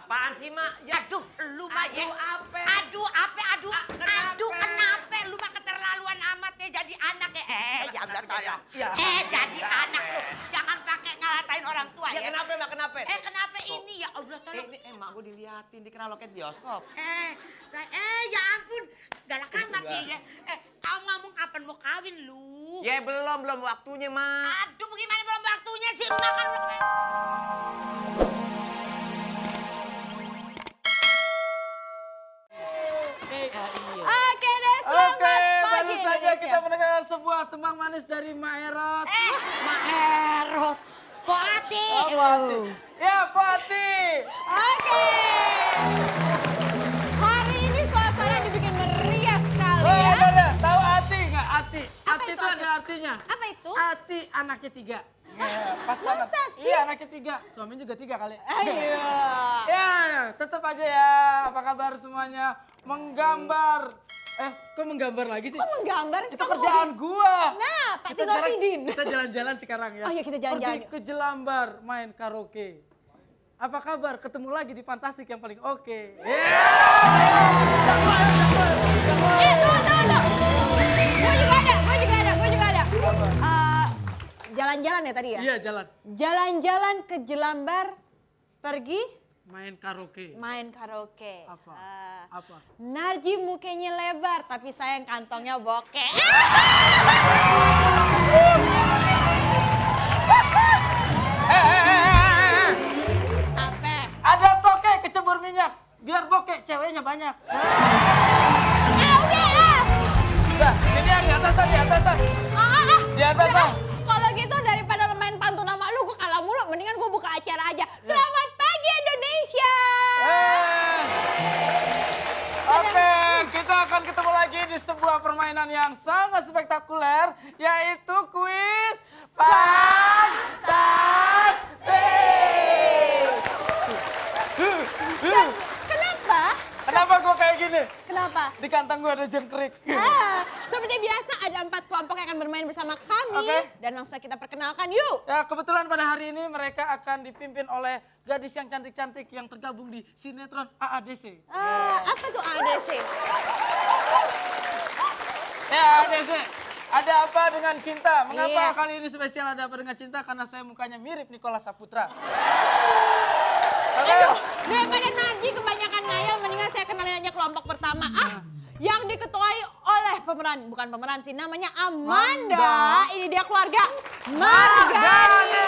apaan sih, Mak? Ya, Aduh, lu mah ya. aduh, apa? Aduh, kenapa? Lu mah keterlaluan amat ya jadi anak ya. Ya udah tolong. Ya. Jadi anak tuh. Jangan pakai ngalatain orang tua Ya, ya. kenapa, Mak? Kenapa? Kenapa ini ya Allah tolong. Ini Mak gue diliatin, dikira loket bioskop. Ya ampun. Galak amat dia. Kau ngomong kapan mau kawin lu? Ya, belum waktunya, Mak. Aduh, bagaimana belum waktunya sih? Makan. Oke deh, selamat pagi baru saja Indonesia. kita mendengar sebuah tembang manis dari Mak Erot. Mak Erot. Kok Ati? Ya, Pak Ati. Oke. Hari ini suasana dibikin meriah sekali Oh, ya. ada. Tahu Ati nggak? Ati. Apa Ati itu itu Ati? ada artinya. Apa itu? Ati anaknya 3. Ya, pas banget. masa sih? Iya, anaknya 3. Suaminya juga 3 kali. Iya. Ya, tetap aja ya. Apa kabar semuanya? Menggambar. Kok menggambar lagi sih? Kok menggambar sih? Itu Kamu kerjaan gua. Nah, Pak Kita Tino sekarang- Sidin. Kita jalan-jalan sekarang ya. Oh iya, kita jalan-jalan. Pergi ke Jelambar, main karaoke. Apa kabar? Ketemu lagi di Fantastik yang paling oke. Tunggu. Gue juga ada. Jalan-jalan ya tadi ya? Iya, jalan. Jalan-jalan ke Jelambar, pergi Main karaoke. main karaoke. Apa? Apa? Narji mukanya lebar, tapi sayang kantongnya bokeh. Apa? Ada toke kecebur minyak. Biar bokeh, ceweknya banyak. Udah. Udah, sini ya, di atas. Di atas. Udah. Kalau gitu daripada main pantun sama lu, gue kalah mulu. Mendingan gue buka acara aja. Selamat pagi Indonesia. Oke, kita akan ketemu lagi di sebuah permainan yang sangat spektakuler, yaitu kuis Fantastik. Kenapa? Kenapa gue kayak gini? Kenapa? Di kantong gue ada jengkrik. Seperti biasa ada 4 kelompok yang akan bermain bersama kami. Oke. Dan langsung kita perkenalkan yuk. Ya, kebetulan pada hari ini mereka akan dipimpin oleh gadis yang cantik-cantik yang tergabung di sinetron AADC. Apa tuh ADC? Ya, AADC. Ada apa dengan cinta? Mengapa Iya. kali ini spesial ada apa dengan cinta? Karena saya mukanya mirip Nicholas Saputra. Oke. Daripada Narji kebanyakan ngayal, mendingan saya kenalin aja kelompok pertama. Yang diketuai oleh bukan pemeran sih, namanya Amanda. Ini dia keluarga Margani.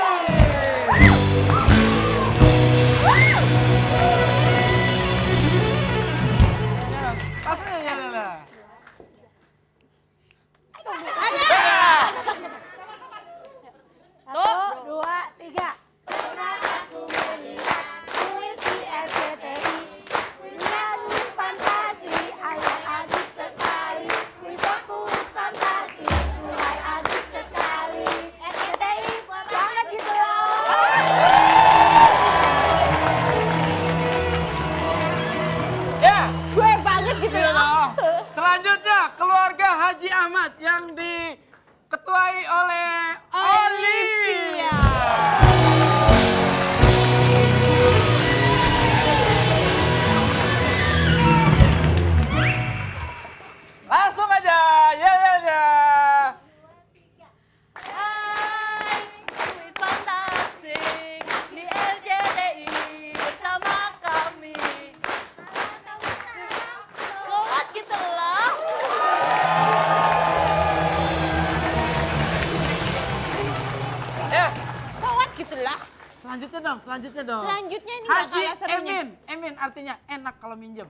Satu, dua, tiga. Pernah aku melihat puisi RCTI. Puisinya kuis fantasi, ayat asik sekali. Kuis fantasi, mulai asik sekali. RCTI banget gitu loh. Ya, Gue banget gitu loh. selanjutnya keluarga Haji Ahmad yang diketuai oleh Olivia. Langsung aja, ya. Hai, kuis fantastik di RCTI bersama kami. Kuat gitu loh. Ya, Soat gitu lah. selanjutnya dong. Selanjutnya ini gak Haji kalah serunya. Emin artinya enak kalau minjem.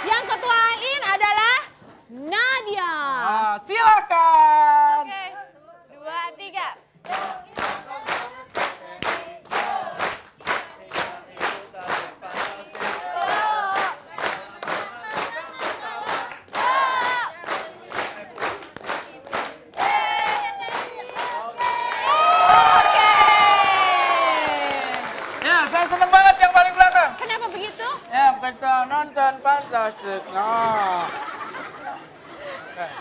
Yang ketuain adalah Nadia. Silakan. Oke, 2, 3. Ya, saya seneng banget yang paling belakang. Kenapa begitu? Ya, kita nonton Fantastik. Nah.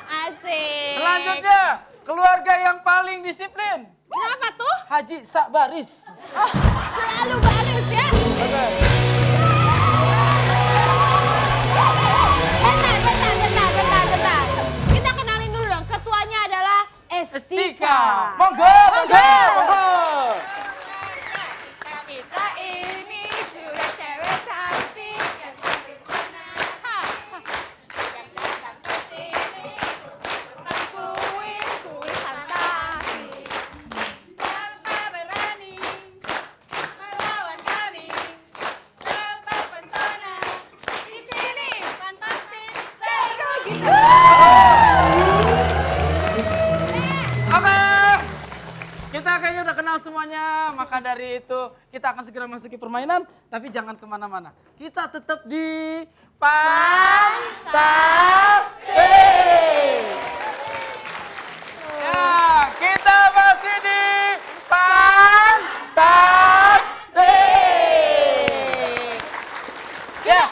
Asik. Selanjutnya, keluarga yang paling disiplin. Kenapa tuh? Haji Sak Baris. Selalu baris ya. Oke. Estika. Monggo, monggo, monggo. Kita ini sudah cewek cantik yang cantik mana? Yang datang ke sini tentang kuis fantasi. Siapa berani melawan kami? Coba pesona di sini fantastis seru gitu. Oke. Kita kayaknya udah kenal semuanya, maka dari itu kita akan segera masuki permainan, tapi jangan kemana-mana. Kita tetap di Fantastik. Ya, kita masih di Fantastik. Ya,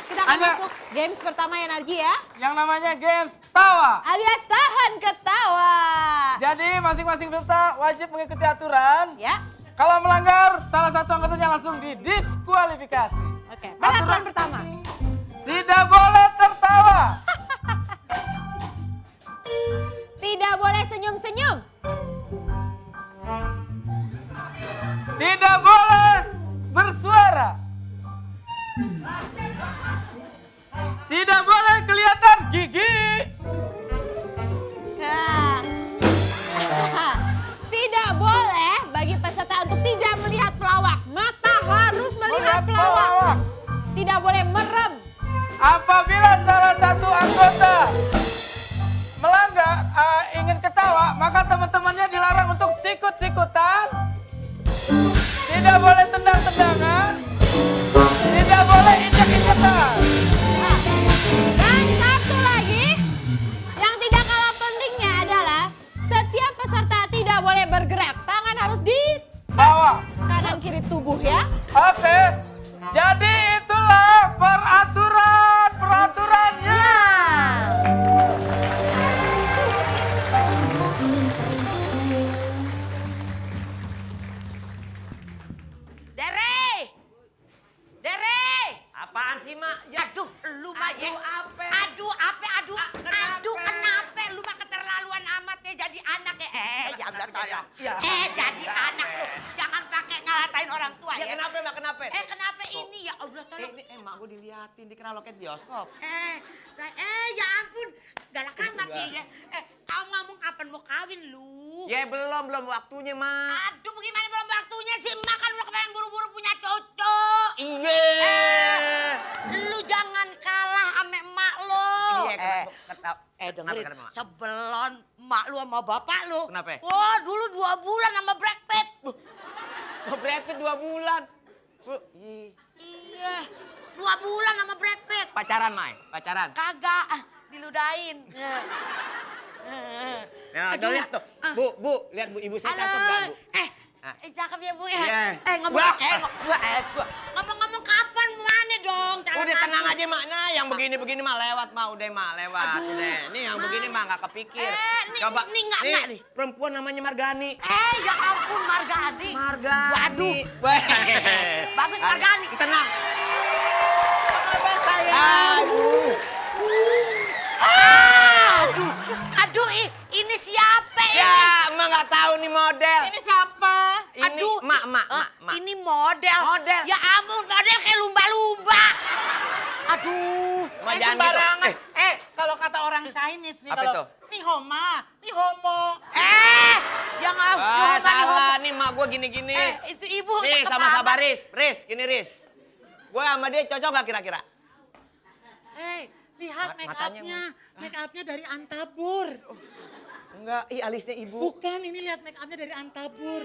Kita akan Anya. masuk games pertama ya Narji ya. yang namanya games tawa. Alias tahan ketawa. Jadi masing-masing peserta wajib mengikuti aturan. Ya. Kalau melanggar, salah satu anggotanya langsung didiskualifikasi. Oke. Mana aturan Aturan pertama? tidak boleh tertawa. Tidak boleh senyum-senyum. Tidak boleh bersuara. Tidak boleh kelihatan gigi. Nah. Tidak boleh bagi peserta untuk tidak melihat pelawak. Mata harus melihat pelawak. Tidak boleh merem. Apabila salah satu anggota melanggar ingin ketawa, maka teman-temannya dilarang untuk sikut-sikutan. Tidak boleh tendang-tendangan. Tidak boleh injak-injakan. Nah, dan satu lagi yang tidak kalah pentingnya adalah setiap peserta tidak boleh bergerak. Tangan harus di Bawah. kanan kiri tubuh ya. Oke. Jadi itulah peraturannya. Dere! Dere! Apaan sih, Mak? Ya, Aduh, lu mah ya. Aduh, ape? Aduh, Kenapa? kenapa? Lu mah keterlaluan amat ya jadi anak ya. Jangan tolong. Ya. Jadi anak lu. Jangan pakai ngalatain orang tua ya ya. kenapa, Mak? Kenapa? Kenapa ini ya Allah tolong. Mak gue diliatin, dikira loket bioskop. Ya ampun. Galak amat ya. Kau ngomong kapan mau kawin lu? Ya belum waktunya, Mak. Aduh, gimana belum waktunya sih? Emak kan udah kepengen buru-buru punya cocok. Iya. Lu jangan kalah sama emak lo. Iya, Dengerin, kenapa, Mak? sebelum emak lu sama bapak lu. Kenapa? Wah, dulu 2 bulan sama Brad Pitt. Oh, Brad Pitt 2 bulan. Iya, 2 bulan sama Brad Pitt. Pacaran, Mai? Pacaran? Kagak, diludahin. Ya, udah lihat tuh. Bu, lihat Bu, ibu saya cakep gak, Bu? Cakep ya, Bu ya. Iya. Ngomong-ngomong kapan mana dong? Udah tenang aja, Mak. Nah, yang begini-begini mah lewat, Mak. Udah, Mak, lewat. Udah. Nih yang begini mah nggak kepikir. Nih nggak nih. Perempuan namanya Margani. Ya ampun, Margani. Waduh. Bagus Margani. Tenang. Aduh, ini siapa ini? Ya, Emak nggak tahu nih model. Ini siapa? Ini Mak. Ini model. Model. Ya ampun, model kayak lumba-lumba. Aduh, Emak jangan sembarangan. gitu. Kalau kata orang Chinese nih, Apa kalau itu? nih homo. Jangan Salah nih Mak gua gini-gini. itu ibu. Nih cakep sama-sama banget. Riz. Gini Riz. Gua sama dia cocok gak kira-kira? Lihat make Matanya, upnya. Make upnya dari Antabur. Enggak, alisnya ibu. Bukan, ini lihat make upnya dari Antabur.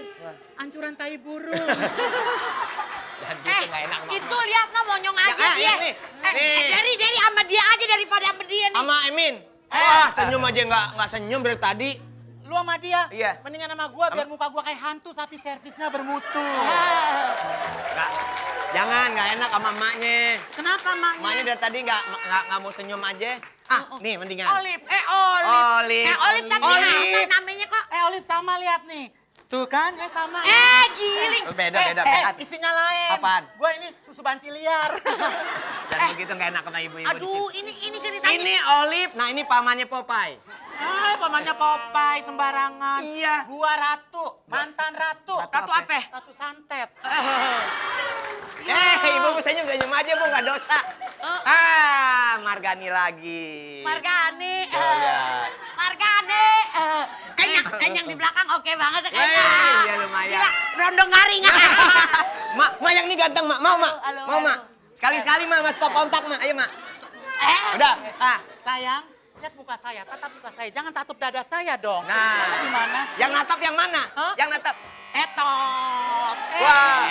Ancuran tai burung. Dan gitu nggak enak sama Itu lihat no monyong aja Ya, dia. nih. Dari sama dia aja daripada sama dia nih. Sama Emin. Wah, senyum aja nggak senyum dari tadi. Lu sama dia, Iya. mendingan sama gua biar muka gua kayak hantu tapi servisnya bermutu. Nggak, jangan, nggak enak sama emaknya. Kenapa Emaknya maknya? dari tadi nggak mau senyum aja. Nih mendingan. Olive. Olive. Olive tapi Olive. apa namanya kok? Olive sama lihat nih. Tuh kan, sama. Giling. Beda. Isinya lain. Apaan? Gua ini susu banci liar. Dan begitu nggak enak sama ibu-ibu di Aduh, sini. ini ceritanya. Ini Olive, nah ini pamannya Popeye. Pamannya Popeye sembarangan. Iya. Gua ratu, mantan ratu. Ratu apa? Ratu santet. Ibu senyum aja bu, nggak dosa. Margani lagi. Margani. Iya. Margani. Kenyang di belakang oke banget kayaknya. Iya lumayan. Gila, berondong garing. Mak yang ini ganteng mak, mau mak, Halo, mau halo. mak. Sekali-sekali mak, stop kontak mak, ayo mak. Udah, Sayang, lihat muka saya, tatap muka saya. Jangan tatap dada saya dong. Nah. Gimana sih? Yang natap yang mana? Hah? Yang natap. Etot. Wah.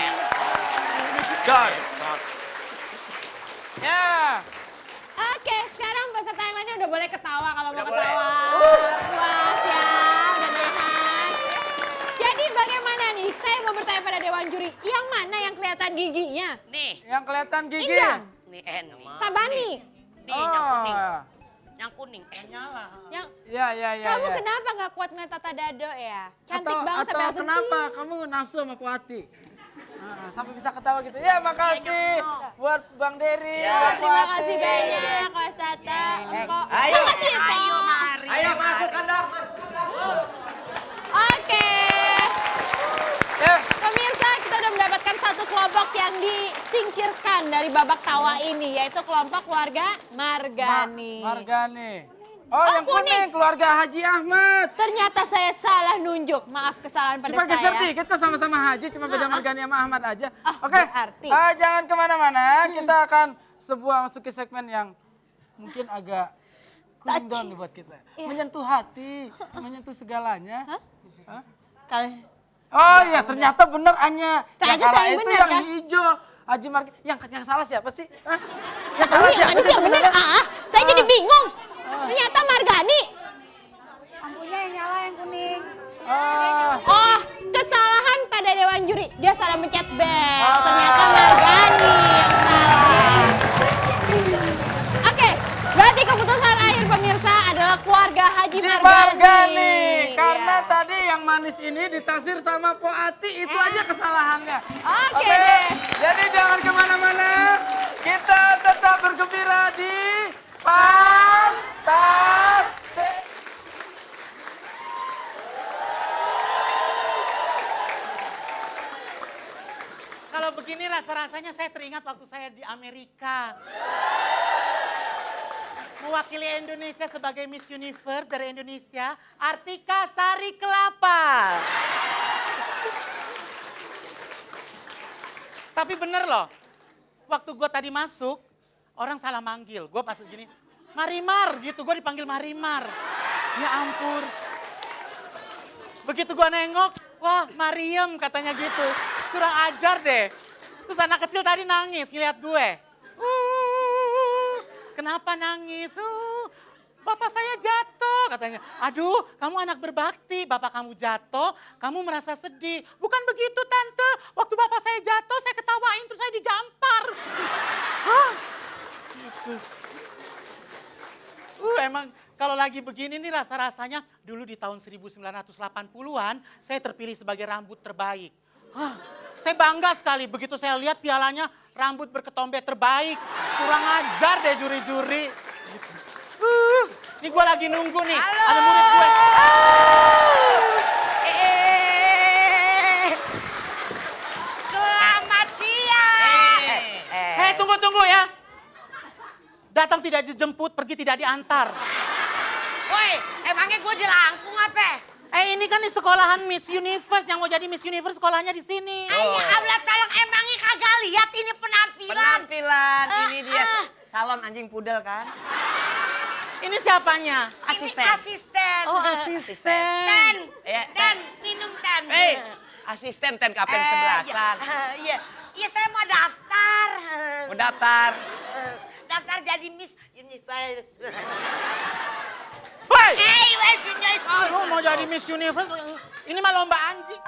Dor. Ya. Oke, sekarang peserta yang lainnya udah boleh ketawa kalau mau Udah ketawa. Puas ya, udah nahan. Jadi bagaimana nih? Saya mau bertanya pada Dewan Juri, yang mana yang kelihatan giginya? Nih, Yang kelihatan gigi. Indah, nih nih. Sabani, Nih, yang kuning. Oh. Yang kuning. Nyala. yang Ya. kamu Ya. kenapa nggak kuat ngeliat Tata Dado ya? Cantik atau, banget atau sampai langsung kenapa kamu nafsu sama Puati? Sampai bisa ketawa gitu. Ya makasih buat Bang Dery. Oh, buat terima Puati. kasih banyak Mas Tata. Engkau. Ayo. Makasih ya, Pak. Ayo, mari. Ayo masukkan dong. Oke. Ya. Pemirsa, kita udah mendapatkan satu kelompok yang disingkirkan dari babak tawa ini, yaitu kelompok keluarga Margani. Margani. Oh, Yang kuning keluarga Haji Ahmad. Ternyata saya salah nunjuk. Maaf kesalahan pada Cuma geser saya. dikit kok sama-sama Haji, cuma beda Margani sama Ahmad aja. Oh, Oke, berarti. jangan kemana-mana. Kita akan masuki segmen yang mungkin agak cooling down nih buat kita. Iya. Menyentuh hati, menyentuh segalanya. Hah? Kalian Oh iya, ternyata bener Anya. Ternyata Yang kalah saya yang itu bener, yang kan? hijau. Haji Margani. Yang salah siapa sih? Hah? Yang tahu salah yang siapa mana sih yang benar? sebenarnya? Saya jadi bingung. Ternyata Margani. Lampunya yang nyala yang kuning. Oh, kesalahan pada Dewan Juri. Dia salah mencet bel. Ternyata Margani yang salah. Oke, berarti keputusan akhir pemirsa adalah keluarga Haji Si Margani. Margani. Karena Iya. tadi yang manis ini ditaksir sama Po Ati, itu aja kesalahannya. Oke deh. Jadi jangan kemana-mana. Kita tetap bergembira di Fantastik. Kalau begini rasa-rasanya saya teringat waktu saya di Amerika. Mewakili Indonesia sebagai Miss Universe dari Indonesia, Artika Sari Kelapa. Tapi bener loh, waktu gue tadi masuk, orang salah manggil. Gue masuk gini, Marimar gitu, gue dipanggil Marimar. Ya ampun. Begitu gue nengok, wah Mariem katanya gitu. Kurang ajar deh. Terus anak kecil tadi nangis ngeliat gue. Kenapa nangis? Bapak saya jatuh katanya. Aduh, kamu anak berbakti. Bapak kamu jatuh, kamu merasa sedih. Bukan begitu tante. Waktu bapak saya jatuh, saya ketawain terus saya digampar. Hah? Gitu. Emang kalau lagi begini nih rasa-rasanya dulu di tahun 1980-an saya terpilih sebagai rambut terbaik. Hah, saya bangga sekali begitu saya lihat pialanya rambut berketombe terbaik. Kurang ajar deh juri-juri. Ini gue lagi nunggu nih. Halo. Ada murid gue. Selamat siang. Hei tunggu ya. Datang tidak dijemput, pergi tidak diantar. Woi, emangnya gue jelangkung apa? Ini kan di sekolahan Miss Universe, yang mau jadi Miss Universe sekolahnya di sini. Ya Allah, tolong emangnya kagak lihat ini penampilan. Penampilan, ini dia salon anjing pudel kan? Ini siapanya? Ini asisten. Oh, asisten. Ten, Iya, ten, minum ten. Asisten ten kapen sebelasan. Iya, iya saya mau daftar. Mau daftar. Daftar jadi Miss Universe. Woi! Miss Universe. Lu mau jadi Miss Universe? Ini mah lomba anjing.